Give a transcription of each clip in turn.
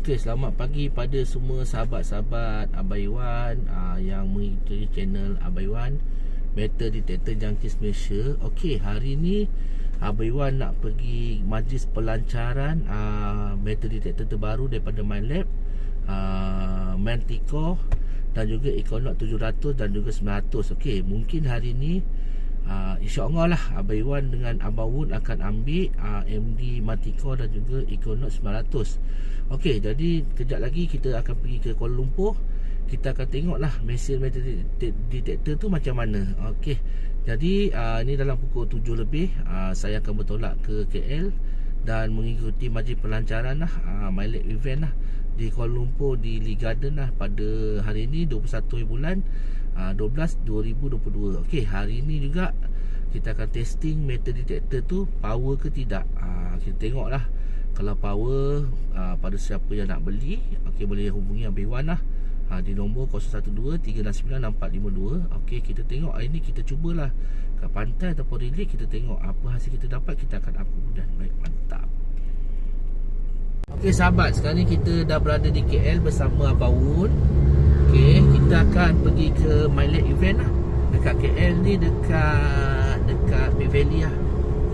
Okey, selamat pagi pada semua sahabat-sahabat Abang Iwan yang mengikuti channel Abang Iwan Metal Detector Jangkis Malaysia. Okey, hari ni Abang Iwan nak pergi majlis pelancaran Metal Detector terbaru daripada Minelab, Manticore dan juga Equinox 700 dan juga 900. Okey, mungkin hari ni InsyaAllah lah Abang Iwan dengan Abang Wun akan ambil MD Manticore dan juga Equinox 900. Okey, jadi kejap lagi kita akan pergi ke Kuala Lumpur. Kita akan tengok lah mesin metal detector tu macam mana. Okey, jadi ini dalam pukul 7 lebih saya akan bertolak ke KL dan mengikuti majlis pelancaran lah, Minelab event lah di Kuala Lumpur di Lee Garden lah pada hari ini 21 bulan 12 2022. Okey, hari ini juga kita akan testing metal detector tu power ke tidak. Kita tengok lah. Kalau power pada siapa yang nak beli, okey, boleh hubungi Abang Iwan lah di nombor 012-369-6452. Okey, kita tengok hari ni, kita cubalah kat pantai ataupun relay, kita tengok apa hasil kita dapat, kita akan upload dan baik, mantap. Okey sahabat, sekarang ni kita dah berada di KL bersama Abang Wun. Okey, kita akan pergi ke Minelab event lah dekat KL ni, dekat Mid Valley lah.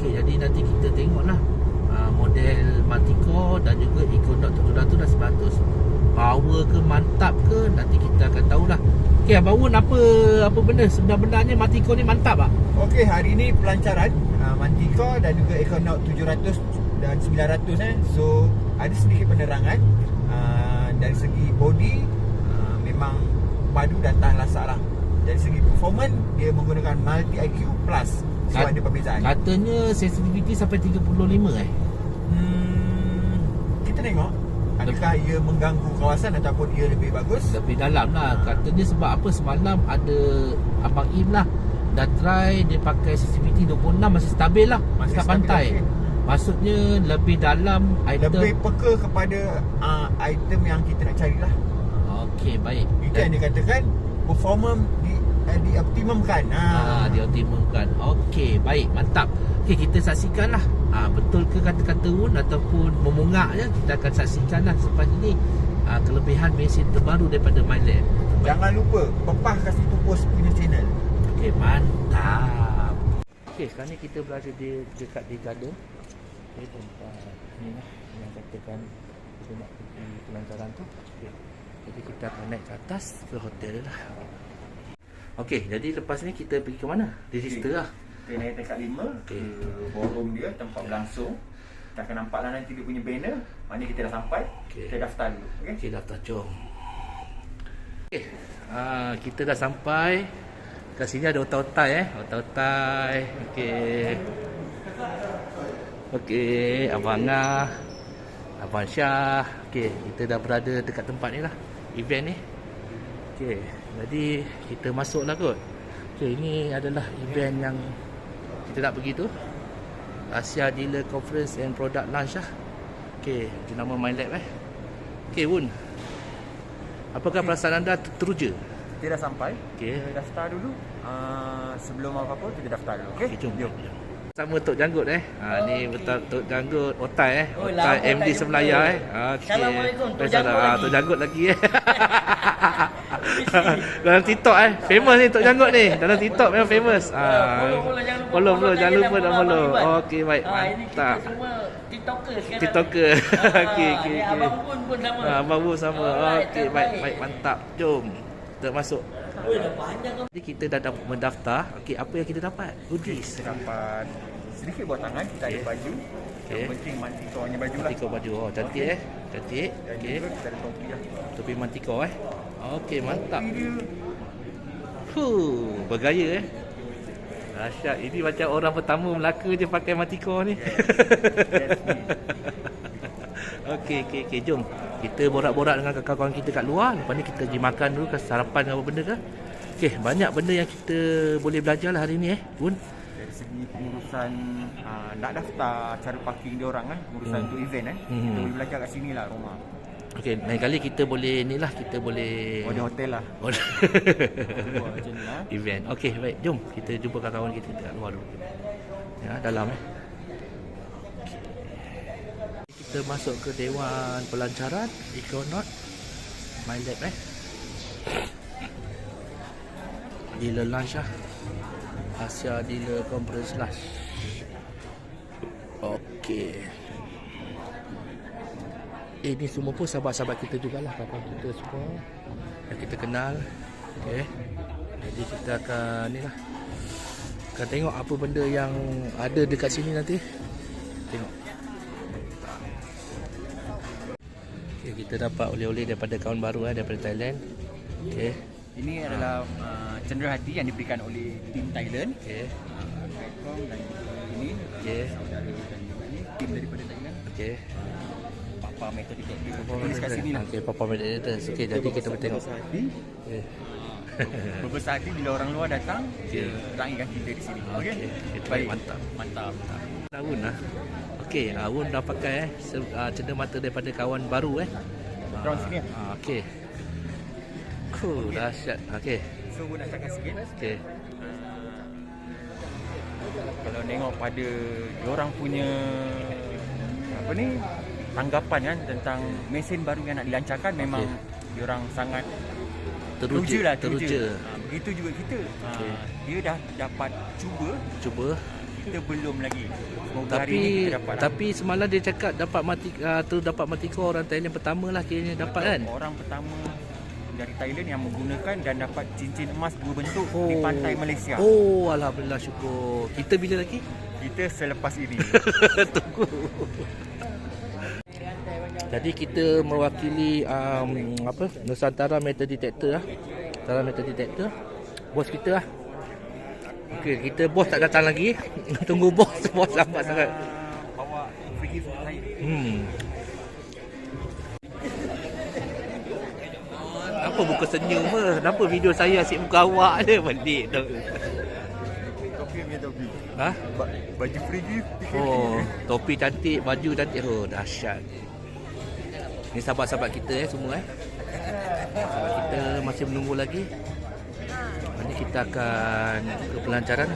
Okey, jadi nanti kita tengok lah model Manticore dan juga Equinox 700 dan 900. Power ke mantap ke, nanti kita akan tahulah. Okey, Abang Wun, apa benda sebenarnya Manticore ni mantap tak? Okey, hari ni pelancaran Manticore dan juga Equinox 700 dan 900 So ada sedikit penerangan. Dari segi body memang padu dan tahan lasak lah. Dari segi performance, dia menggunakan multi IQ plus. So ada perbezaan. Katanya sensitivity sampai 35 kita tengok adakah ia mengganggu kawasan ataupun ia lebih bagus. Lebih dalam lah. Katanya sebab apa, semalam ada Abang Im lah dah try, dia pakai sensitivity 26, masih stabil lah dekat pantai. Okay. Maksudnya lebih dalam item, lebih peka kepada item yang kita nak carilah. Okey, baik. Itu yang dikatakan performance dioptimumkan. Dioptimumkan. Okey, baik, mantap. Okey, kita saksikanlah betul ke kata-kata Wun ataupun memungak je. Kita akan saksikanlah selepas ini kelebihan mesin terbaru daripada Minelab. Jangan lupa pepah kasih pupus punya channel. Okey, mantap. Okey, sekarang ni kita berada dekat di Garden. Okey, tempat ni lah yang katakan kita nak pergi pelancaran tu. Okey, jadi kita akan naik ke atas ke hotel lah. Okey, jadi lepas ni kita pergi ke mana? Register lah. Kita naik tingkat 5 ke ballroom dia, tempat berlangsung. Kita akan nampak lah nanti dia punya banner. Mana kita dah sampai. Kita daftar dulu. Okey, daftar, jom. Okey, kita dah sampai. Kat sini ada otai-otai otai-otai. Okey. Okey, Abang Angah, Abang Syah. Okey, kita dah berada dekat tempat ni lah, event ni. Okey, jadi kita masuklah kot. Okey, ini adalah event yang kita nak pergi tu, Asia Dealer Conference and Product Launch lah. Okey, itu nama Minelab Okey, Wun, apakah perasaan anda teruja? Kita dah sampai. Okey, kita daftar dulu. Sebelum apa-apa kita daftar dulu. Okey, jom. Sama Tok Janggut ni betul Tok Janggut otai otai MD Semelaya Okey. Assalamualaikum Tok Janggut. Tok Janggut lagi dalam TikTok famous ni Tok Janggut ni. Dalam TikTok memang famous. Follow jangan lupa dah follow. Okey, baik. Mantap. Kita semua TikToker sekarang. TikToker. Okey. Abang Wun pun sama. Abang Wun sama. Okey, baik, mantap. Jom kita masuk. Jadi kita dah mendaftar. Okey, apa yang kita dapat? Goodies. Kita dapat sedikit buat tangan. Kita ada baju. Yang penting Manticore-nya baju lah. Manticore baju. Oh, cantik cantik. Okey. Kita ada topi lah. Topi Manticore Okey, mantap. Bergaya Dahsyat. Ini macam orang pertama Melaka je pakai Manticore ni. Yes. Okey, jom kita borak-borak dengan kawan-kawan kita kat luar. Lepas ni kita pergi makan dulu, ke sarapan apa benda ke. Okey, banyak benda yang kita boleh belajar lah hari ni Bun. Dari segi pengurusan nak daftar, cara parking dia orang pengurusan untuk event kita boleh belajar kat sini lah rumah. Okey, lain kali kita boleh ni lah, kita boleh di hotel lah. Event. Okey, baik, jom kita jumpa kawan-kawan kita kat luar dulu. Ya, dalam kita kita masuk ke Dewan Pelancaran Equinox Minelab dealer lunch lah, Asia Dealer Conference lunch. Okey. Ini semua pun sahabat-sahabat kita jugalah, kawan kita semua yang kita kenal. Okey. Jadi kita akan ni lah, akan tengok apa benda yang ada dekat sini nanti. Tengok. Okay, kita dapat oleh-oleh daripada kawan baru daripada Thailand. Okay. Ini adalah cenderahati yang diberikan oleh tim Thailand. Okay. Dan ini saudara dan ini tim daripada Thailand. Okay. Papa Metal Detector. Tulis kat sini lah. Okay, Papa Metal Detector. Okay, jadi kita boleh tengok. Okay. Berbesar hati bila orang luar datang, rangikan kita di sini. Okey. Baik, mantap. Awun lah. Okey, Awun dah pakai cenderamata daripada kawan baru Ground sini. Okey. Cool, dahsyat. Okey. So, aku nak cakap sikit. Okey. Kalau tengok pada diorang punya apa ni, tanggapan kan tentang mesin baru yang nak dilancarkan, memang diorang sangat teruja. Begitu juga kita. Dia dah dapat cuba. Kita belum lagi. Semoga hari ni kita dapat. Tapi semalam dia cakap dapat Manticore orang Thailand pertama lah kiranya dapat kan. Orang pertama dari Thailand yang menggunakan dan dapat cincin emas 2 bentuk di pantai Malaysia. Oh, alhamdulillah, syukur. Kita bila lagi? Kita selepas ini. Tunggu. Jadi kita mewakili Nusantara Metal Detector lah. Nusantara Metal Detector. Bos kita lah. Okey, kita bos tak datang lagi. Tunggu bos lambat sangat. Bawa free gift lain. Apa buka senyum ke? Kenapa video saya asyik muka awak je balik tu? Topi punya topi. Ha? Baju free gift. Oh, topi cantik, baju cantik. Oh, dahsyat. Ni sahabat-sahabat kita semua sahabat kita masih menunggu lagi. Nanti kita akan ke pelancaran.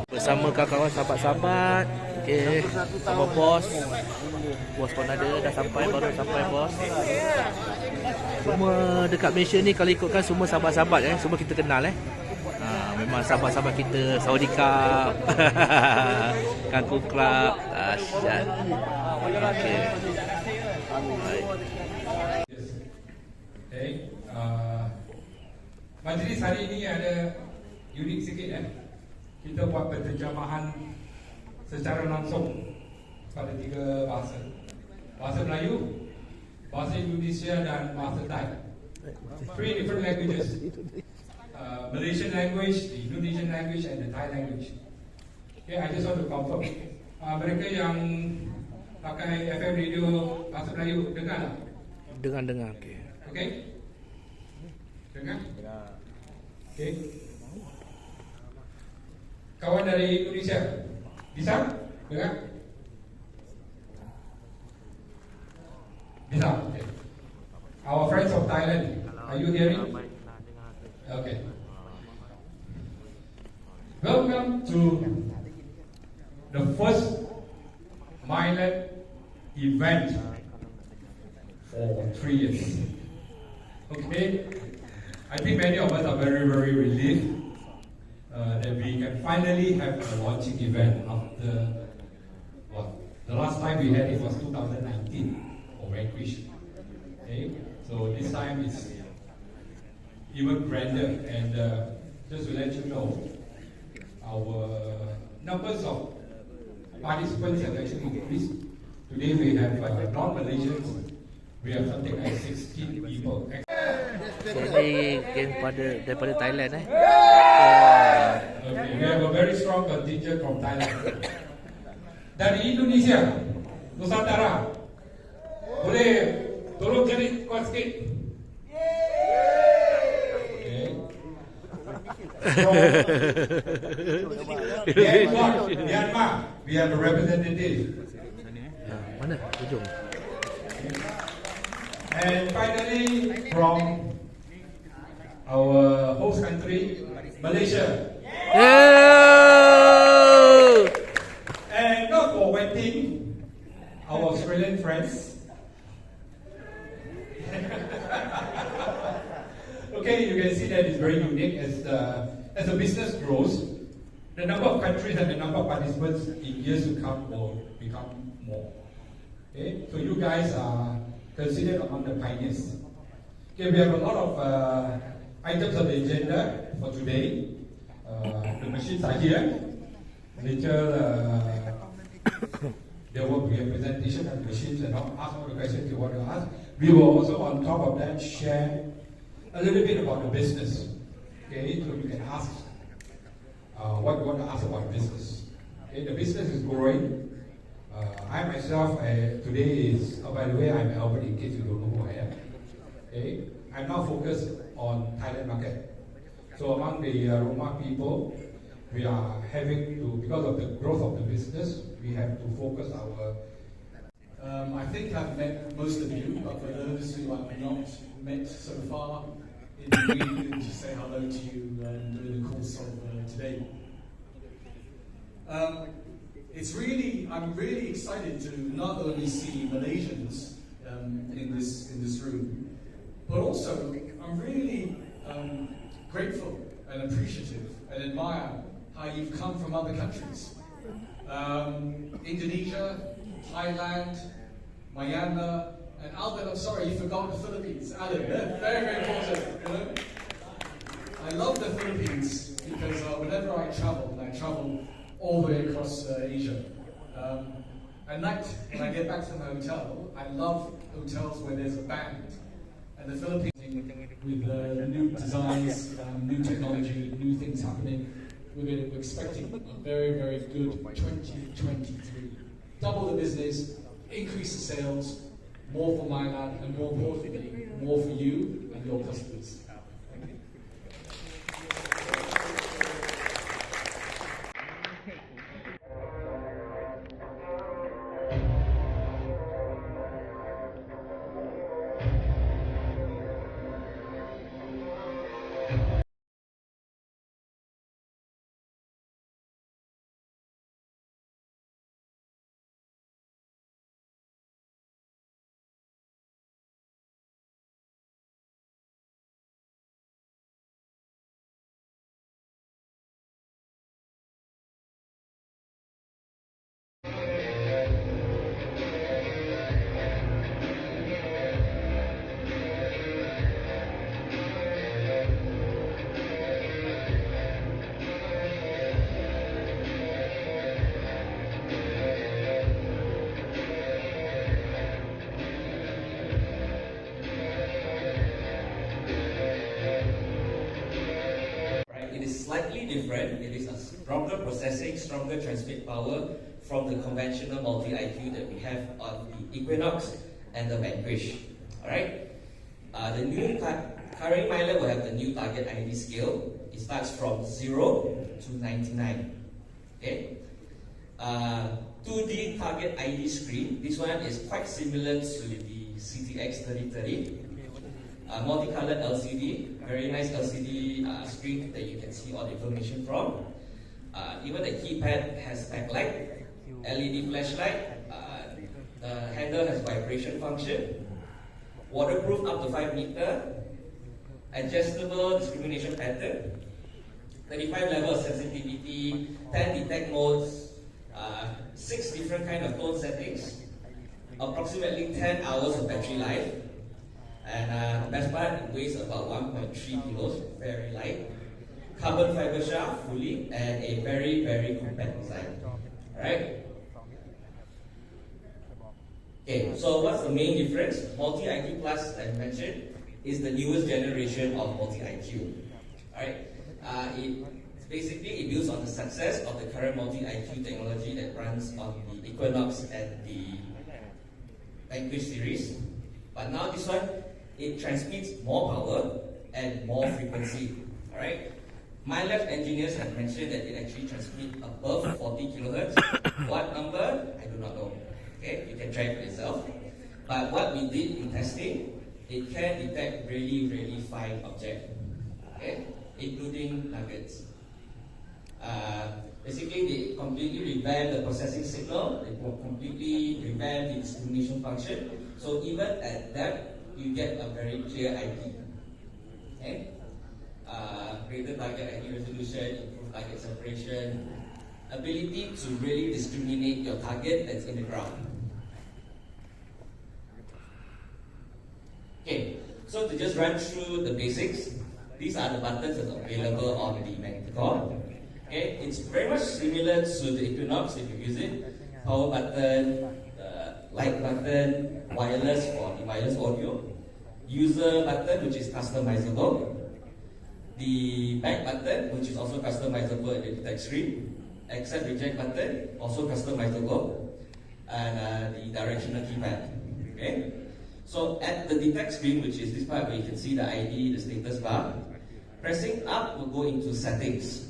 Bersama kawan-kawan sahabat-sahabat. Okey, sama bos. Bos pun ada, dah sampai, baru sampai bos. Semua dekat Malaysia ni kalau ikutkan semua sahabat-sahabat semua kita kenal memang sahabat-sahabat kita. Saudi Cup, Kangkung Club, dahsyat. Okey. Baik. Okay. Majlis hari ini ada unik sikit Kita buat penterjemahan secara langsung pada 3 bahasa. Bahasa Melayu, bahasa Indonesia dan bahasa Thai. 3 different languages. Malaysian language, the Indonesian language and the Thai language. Okay, I just want to confirm. Mereka yang pakai FM radio bahasa Melayu dengar tak? Dengar. Okey. Okey. Dengar? Okey. Kawan dari Indonesia bisa? Dengar? Bisa. Okay. Our friends of Thailand, are you hearing? Okay. Welcome to the first Minelab event for 3 years. Okay, I think many of us are very, very relieved that we can finally have a launching event after the last time we had it was 2019 for Vanquish. Okay, so this time it's even grander, and just to let you know, our numbers of participants have actually increased. Today we have non-Malaysians, we have something like 16 people. Jadi geng daripada Thailand Okay, we have a very strong contingent from Thailand. Dari Indonesia, Nusantara, boleh tolong cari kuat sikit. Myanmar, we have a representative. Mana? Ujung. And finally, from our host country, Malaysia. Yeah! here for wedding, our Australian friends. Okay, you can see that it's very unique as the business grows. The number of countries and the number of participants in years to come will become more. Okay, so you guys are considered among the pioneers. Okay, we have a lot of items on the agenda for today. The machines are here. Later, there will be a presentation of the machines and ask all the questions you want to ask. We will also, on top of that, share a little bit about the business. Okay, so you can ask what you want to ask about business. Okay, the business is growing. I myself, today is, by the way, I'm Albert, in case you don't know who I am. Okay, I'm now focused on Thailand market. So among the Roma people, we are having to, because of the growth of the business, we have to focus our... I think I've met most of you, but for those who I've not met so far, it's really good to say hello to you during the course of today. I'm really excited to not only see Malaysians in this room, but also I'm really grateful and appreciative and admire how you've come from other countries. Indonesia, Thailand, Myanmar, and Albert, I'm sorry, you forgot the Philippines. Alan, very, very important. You know? I love the Philippines because whenever I travel all the way across Asia. At night, when I get back to my hotel, I love hotels where there's a band. And the Philippines, with new designs, new technology, new things happening, we're expecting a very, very good 2023. Double the business, increase the sales, more for Minelab, and more importantly, more for you and your customers. Thank you. Slightly different. It is a stronger processing, stronger transmit power from the conventional multi-IQ that we have on the Equinox and the Vanquish. Alright? The new current Minelab will have the new target ID scale. It starts from 0 to 99. Okay? 2D target ID screen. This one is quite similar to the CTX 3030. Multicolored LCD, very nice LCD screen that you can see all the information from. Even the keypad has backlight, LED flashlight, the handle has vibration function, waterproof up to 5 meter, adjustable discrimination pattern, 35 level of sensitivity, 10 detect modes, 6 different kind of tone settings, approximately 10 hours of battery life. And best part, it weighs about 1.3 kilos, very light. Carbon fiber shaft fully, and a very, very compact design. Alright? Okay, so what's the main difference? Multi-IQ Plus, as I mentioned, is the newest generation of multi-IQ. Alright? It builds on the success of the current multi-IQ technology that runs on the Equinox and the Vanquish series. But now this one, it transmits more power and more frequency. Alright? Minelab engineers have mentioned that it actually transmits above 40 kilohertz. What number? I do not know. Okay, you can track it yourself. But what we did in testing, it can detect really, really fine objects. Okay? Including nuggets. Basically, they completely revamp the processing signal, they completely revamp the discrimination function. So even at that, you get a very clear ID. Okay? Greater target ID resolution, improved target separation, ability to really discriminate your target that's in the ground. Okay, so to just run through the basics, these are the buttons that are available on the Manticore. Okay, it's very much similar to the Equinox if you use it. Power button, light button, wireless for the wireless audio, user button which is customizable, the back button which is also customizable in the detect screen, accept reject button also customizable, and the directional keypad. Okay, so at the detect screen, which is this part where you can see the ID, the status bar, pressing up will go into settings.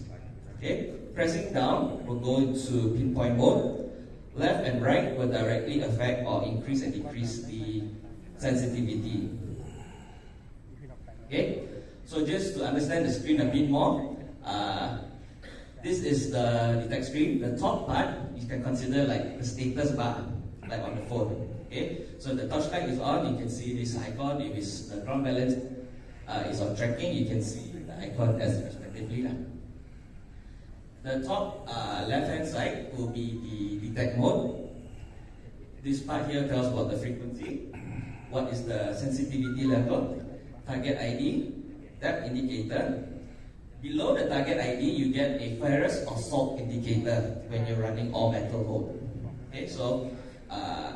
Okay, pressing down will go into pinpoint mode. Left and right will directly affect or increase and decrease the sensitivity. Okay, so just to understand the screen a bit more, this is the detect screen. The top part you can consider like the status bar, like on the phone. Okay, so the touchlight is on, you can see this icon. If it's the ground balance is on tracking, you can see the icon as respectively. The top left-hand side will be the detect mode. This part here tells about the frequency, what is the sensitivity level, target ID, depth indicator. Below the target ID, you get a ferrous or salt indicator when you're running all metal mode. Okay, so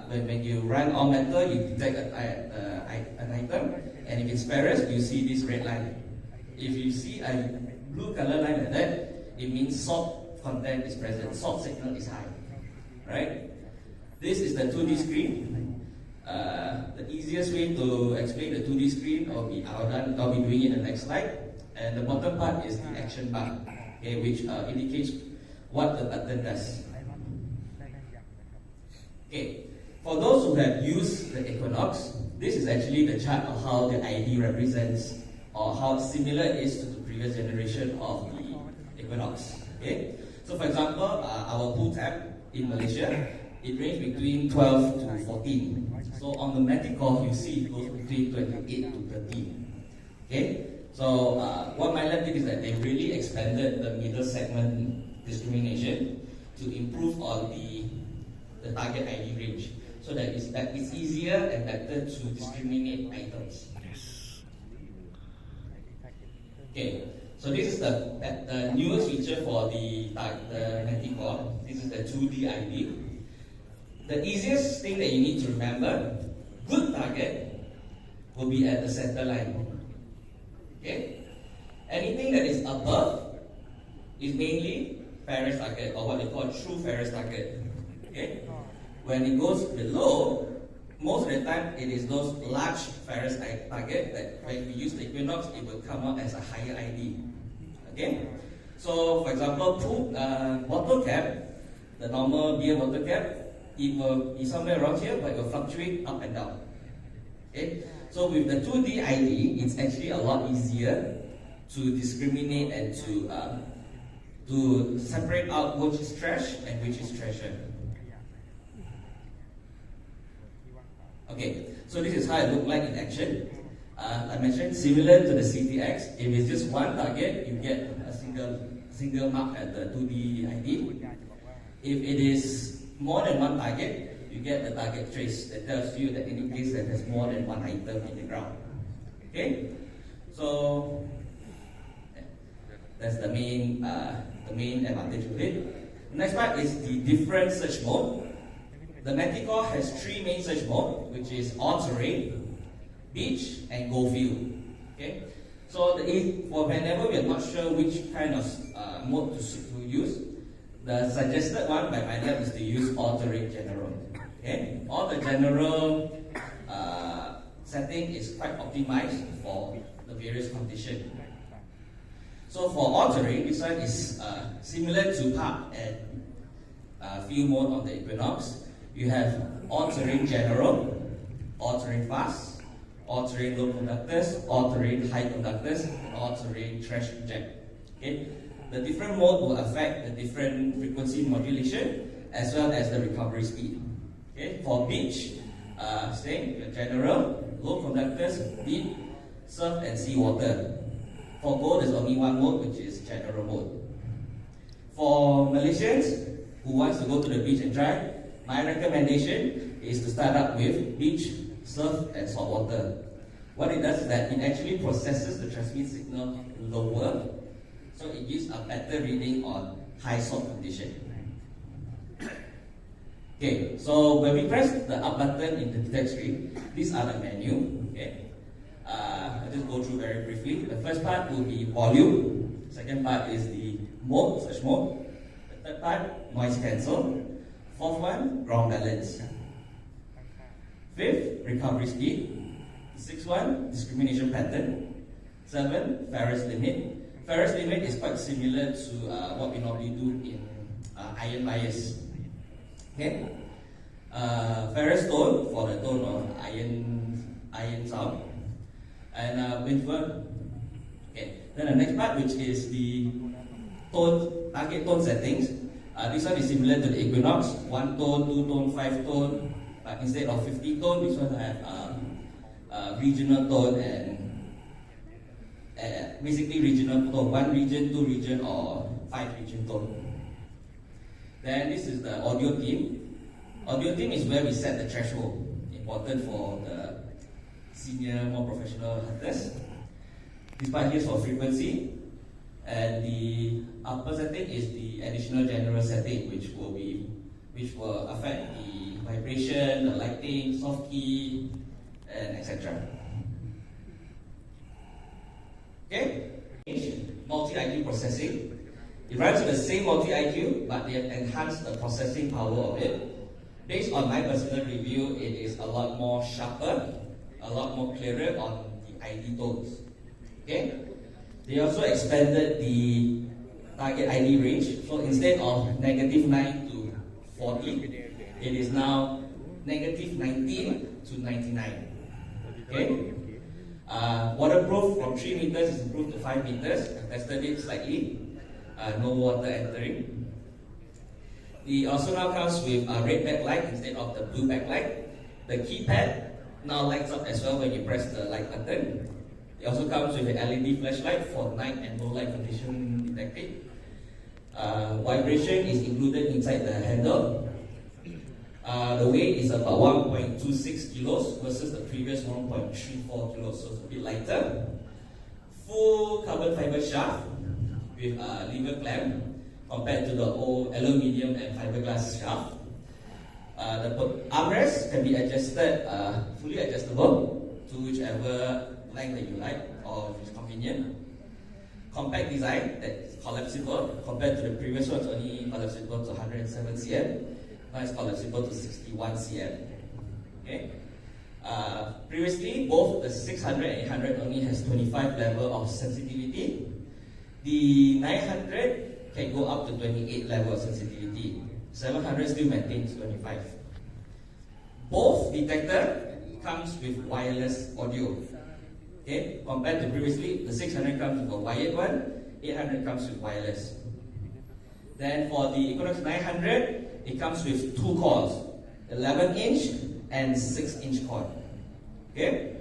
when you run all metal, you detect an item, and if it's ferrous, you see this red line. If you see a blue color line like that, it means salt content is present, salt signal is high, right? This is the 2D screen. The easiest way to explain the 2D screen, I'll be doing it in the next slide. And the bottom part is the action bar, okay, which indicates what the button does. Okay, for those who have used the Equinox, this is actually the chart of how the ID represents or how similar it is to the previous generation of the Equinox. Okay, so for example, our pool tab in Malaysia, it ranges between 12 to 14. So on the Manticore, you see it goes between 28 to 13. Okay, so what Minelab did is that they really expanded the middle segment discrimination to improve on the target ID range, so that it's easier and better to discriminate items. Okay, so this is the newest feature for the Manticore. This is the 2D ID. The easiest thing that you need to remember, good target will be at the center line. Okay, anything that is above is mainly ferrous target, or what they call true ferrous target. Okay, when it goes below, most of the time it is those large ferrous target that when we use the Equinox, it will come out as a higher ID. Okay, so for example, bottle cap, the normal beer bottle cap, it will be somewhere around here, but it will fluctuate up and down. Okay, so with the 2D ID, it's actually a lot easier to discriminate and to separate out which is trash and which is treasure. Okay, so this is how it looks like in action. I mentioned similar to the CTX. If it's just one target, you get a single mark at the 2D ID. If it is more than one target, you get the target trace that tells you that indicates that there's more than one item in the ground. Okay, so that's the main advantage of it. The next part is the different search mode. The Manticore has three main search modes, which is all-terrain, beach, and go field. Okay, so for whenever we are not sure which kind of mode to use, the suggested one by Minelab is to use all-terrain general. Okay, all the general setting is quite optimized for the various conditions. So for all-terrain, this one is similar to park and field mode on the Equinox. You have all-terrain general, all-terrain fast, all-terrain low conductors, all-terrain high conductors, and all-terrain trash reject. Okay, The different mode will affect the different frequency modulation as well as the recovery speed. Okay, for beach, same, general, low conductors, deep, surf and sea water. For gold, there's only one mode, which is general mode. For Malaysians who wants to go to the beach and drive, my recommendation is to start up with beach, surf and salt water. What it does is that it actually processes the transmit signal lower, so it gives a better reading on high salt condition. Okay, so when we press the up button in the detect screen, these are the menu. Okay, I'll just go through very briefly. The first part will be volume. Second part is the mode, search mode. The third part, noise cancel. Fourth one, ground balance. Fifth, recovery speed. The sixth one, discrimination pattern. 7, Ferris limit. Ferris limit is quite similar to what we normally do in iron bias. Okay, Ferris tone for the tone of iron sound, and Windward. Okay, then the next part, which is the tone target tone settings. This one is similar to the Equinox, 1 tone, 2 tone, 5 tone, but instead of 50 tone, this one have regional tone and basically regional tone, 1 region, 2 region, or 5 region tone. Then this is the audio theme. Audio theme is where we set the threshold, important for the senior, more professional hunters. This part here is for frequency, and the upper setting is the additional general setting, which will affect the vibration, the lighting, soft key, and etc. Okay, multi-IQ processing. It runs with the same multi-IQ, but they have enhanced the processing power of it. Based on my personal review, it is a lot more sharper, a lot more clearer on the ID tones. Okay? They also expanded the target ID range. So instead of -9 to 40, it is now -19 to 99. Okay? Waterproof from 3 meters is improved to 5 meters. I tested it slightly. No water entering. It also now comes with a red backlight instead of the blue backlight. The keypad now lights up as well when you press the light button. It also comes with an LED flashlight for night and low light condition detecting. Vibration is included inside the handle. The weight is about 1.26 kilos versus the previous 1.34 kilos, so it's a bit lighter. Full carbon fiber shaft with a lever clamp compared to the old aluminium and fiberglass shaft. The armrest can be adjusted, fully adjustable to whichever length that you like or if it's convenient. Compact design that's collapsible compared to the previous one, it's only collapsible to 107 cm. Now it's collapsible to 61 cm. Okay. Previously, both the 600 and 800 only has 25 level of sensitivity. The 900 can go up to 28 level of sensitivity. 700 still maintains 25. Both detector comes with wireless audio. Okay, compared to previously, the 600 comes with a wired one, 800 comes with wireless. Then for the Equinox 900, it comes with 2 cores, 11-inch and 6-inch cord. Okay.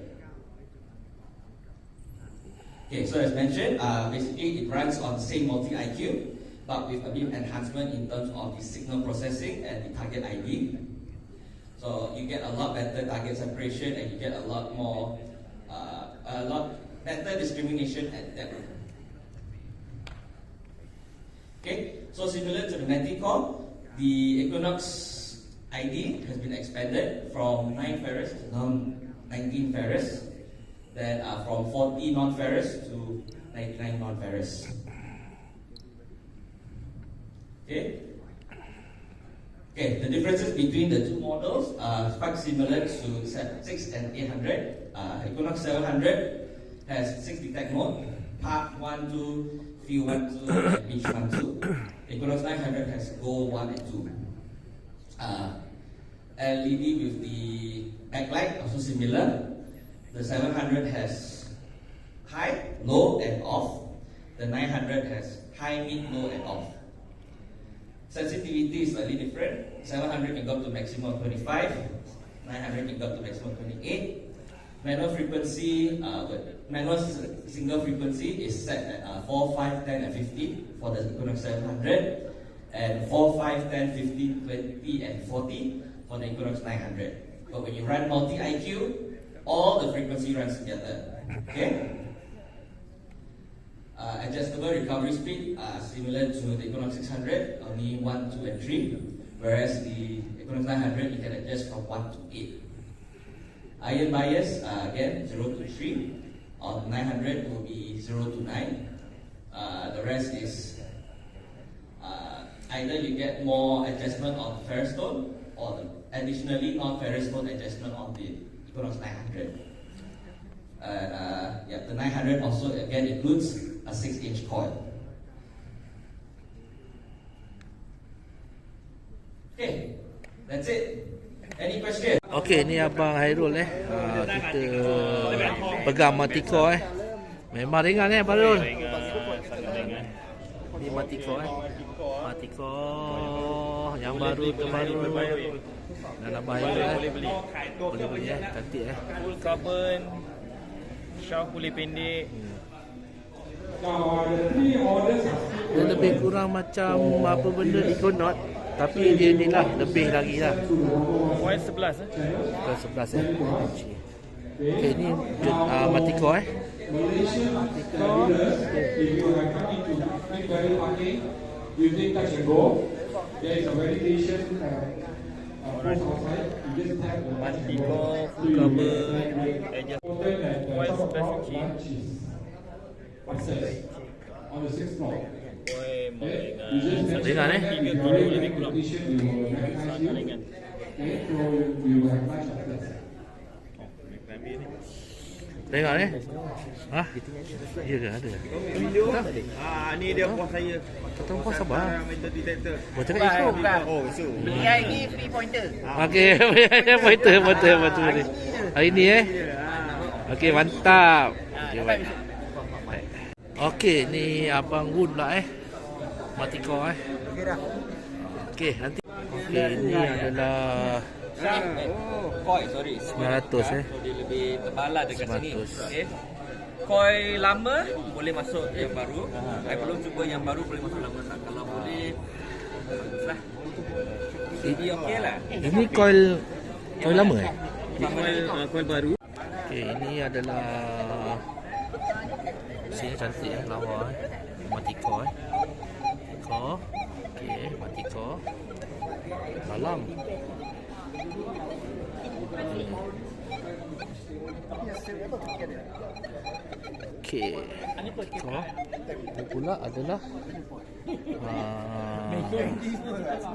Okay, so as mentioned, basically it runs on the same multi-IQ, but with a bit of enhancement in terms of the signal processing and the target ID. So you get a lot better target separation and you get a lot more, a lot better discrimination at depth. Okay, so similar to the Manticore, the Equinox ID has been expanded from 9 Ferris to now 19 Ferris. Then from 40 non-ferrous to 99 non-ferrous. Okay. Okay, the differences between the two models are quite similar to 6 and 800. Equinox 700 has 6 detect mode, Park 1, 2, Field 1, 2, and Beach 1, 2. Equinox 900 has Gold 1 and 2. LED with the backlight also similar. The 700 has high, low, and off. The 900 has high, mid, low, and off. Sensitivity is slightly different. 700 can go up to maximum of 25, 900 can go up to maximum of 28. Manual frequency, manual single frequency is set at 4, 5, 10, and 50 for the Equinox 700, and 4, 5, 10, 15, 20, and 40 for the Equinox 900. But when you run multi-IQ, all the frequency runs together. Okay? Adjustable recovery speed similar to the Equinox 600, only 1, 2, and 3, whereas the Equinox 900 you can adjust from 1 to 8. Iron bias, again 0 to 3. On 900 will be 0 to 9. The rest is either you get more adjustment on ferrous tone, or additionally non-ferrous tone adjustment on the Equinox 900. The 900 also again includes a 6-inch coil. Okay, that's it. Any question? Okey, ni Abang Hairul kita pegang Manticore Memang ringan Abang Hairul. Ni Manticore Manticore yang baru terbaru. Dan Abang Hairul boleh beli cantik Full carbon, shaft boleh pendek. Dia lebih kurang macam apa benda Equinox, tapi dia ni lah lebih lagi lah. Coil 11 Coil 11 Okey, ni Manticore using touch and go, there is a validation post outside. You just tap the Manticore, full carbon, adjust coil 11 inch. On the 6th floor. Coil ringan 3 kilo lebih kurang. Sangat ringan. Tengok Ha? Ya ke ada? Ni dia puas saya. Tuan puas sabar. Metal Detector. Buat cakap isu. Oh, isu. AI ni free pointer. Okey, betul ni. Hari ni Okey, mantap. Okey, baik. Okey, ni Abang Wood pula Manticore Okey dah. Okey, nanti. Okey, ini adalah Coil, sorry. 900 So dia lebih tebal lah dekat sini. 900. Okay. Coil lama boleh masuk yang baru. Saya belum cuba yang baru boleh masuk lama tak. Kalau boleh, baguslah. Jadi okey lah. Ini coil lama Coil baru. Okey, ini adalah sini cantik lawa Manticore Manticore. Okey, Manticore dalam. Okey, Manticore ini pula adalah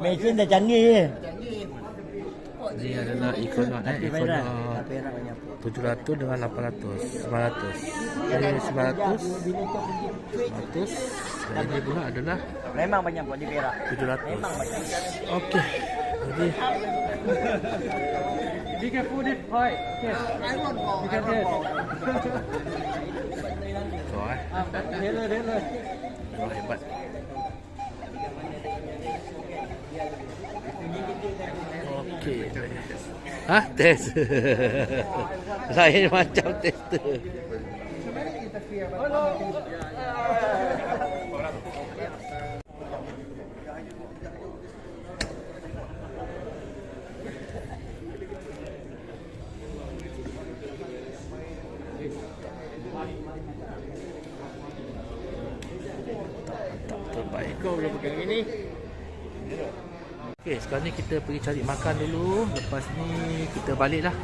Mesin dah canggih. ini adalah Equinox Equinox 700 dengan 800 900. Ini 900 100. Dan ini pula adalah Memang banyak buat di Perak. 700. Okey. Jadi Be careful this height. Yes. You can get. Hello. Wah, hebat. Okey. Test. Lain macam tester. Terbaik. Kau boleh pegang ini. Okey, sekarang ni kita pergi cari makan dulu. Lepas ni kita balik lah.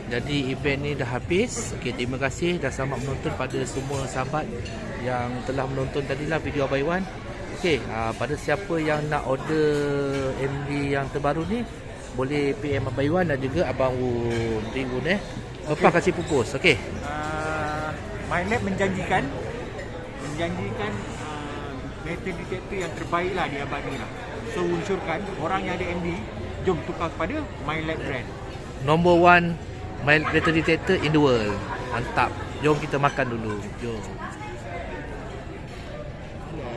Jadi event ni dah habis. Okey, terima kasih dah selamat menonton pada semua sahabat yang telah menonton tadilah video Abang Iwan. Okey, pada siapa yang nak order MD yang terbaru ni, boleh PM Abang Iwan dan juga Abang Wun. Lepas kasih pupus. Okey. Minelab menjanjikan metal detector yang terbaik lah di abad ni lah. So unsurkan orang yang ada MD, jom tukar kepada Minelab brand. Number 1 metal detector in the world. Mantap. Jom kita makan dulu. Jom.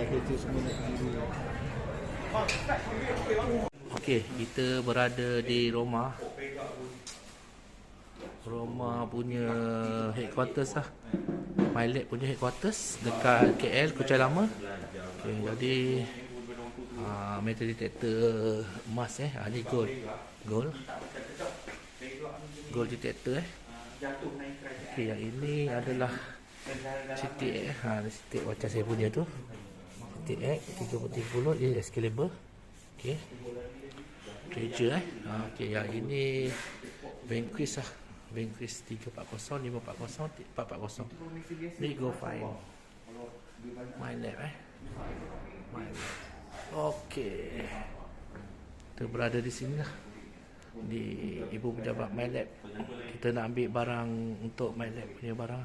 kerja semua nak tiru. Okey, kita berada di Roma punya headquarters lah. Minelab punya headquarters dekat KL, Kuchai Lama. Okay, jadi metal detector emas ni gold detector Okay, yang ini adalah CTX CTX macam saya punya tu, CTX 3030 ini Excalibur. Okay, treasure okay, yang ini Vanquish lah, Vanquish 340, 540, 440. Ni go fine Minelab Minelab. Okey, kita berada di sini lah, di ibu pejabat Minelab. Kita nak ambil barang untuk Minelab punya barang.